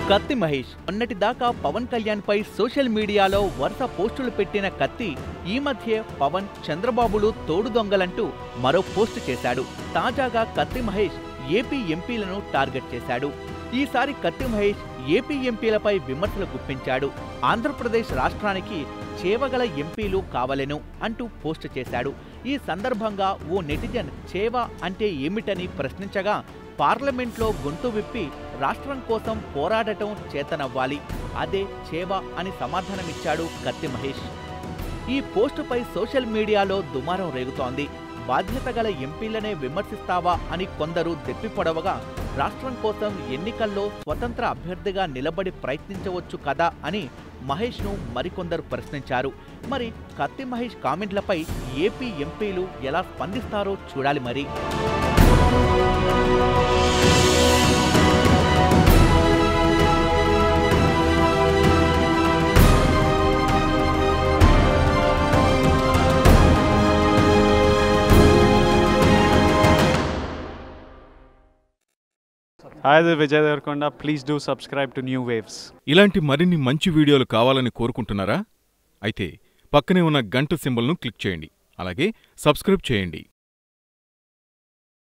కత్తి మహేష్ మొన్నటిదాకా పవన్ కళ్యాణ్ పై సోషల్ మీడియాలో వరుస పోస్టులు పెట్టిన కత్తి ఈ మధ్య పవన్ చంద్రబాబులు తోడు దొంగలంటూ మరో పోస్టు చేశాడు. తాజాగా కత్తి మహేష్ ఏపీ ఎంపీలను టార్గెట్ చేశాడు. ఈసారి కత్తి మహేష్ ఏపీ ఎంపీలపై విమర్శలు గుప్పించాడు. ఆంధ్రప్రదేశ్ రాష్ట్రానికి చేవగల ఎంపీలు కావలెను అంటూ పోస్టు చేశాడు. ఈ సందర్భంగా ఓ నెటిజన్ చేవ అంటే ఏమిటని ప్రశ్నించగా పార్లమెంట్లో గొంతు విప్పి రాష్ట్రం కోసం పోరాడటం చేతనవ్వాలి, అదే చేవ అని సమాధానమిచ్చాడు కత్తి మహేష్. ఈ పోస్టుపై సోషల్ మీడియాలో దుమారం రేగుతోంది. బాధ్యత గల ఎంపీలనే విమర్శిస్తావా అని కొందరు దెప్పిపొడవగా, రాష్ట్రం కోసం ఎన్నికల్లో స్వతంత్ర అభ్యర్థిగా నిలబడి ప్రయత్నించవచ్చు కదా అని మహేష్ను మరికొందరు ప్రశ్నించారు. మరి కత్తి మహేష్ కామెంట్లపై ఏపీ ఎంపీలు ఎలా స్పందిస్తారో చూడాలి మరి. Hi, this is Vijay Devarkonda. Please do subscribe to New Waves. ఇలాంటి మరిన్ని మంచి వీడియోలు కావాలని కోరుకుంటున్నారా? అయితే పక్కనే ఉన్న గంట సింబల్ను క్లిక్ చేయండి. అలాగే సబ్స్క్రైబ్ చేయండి.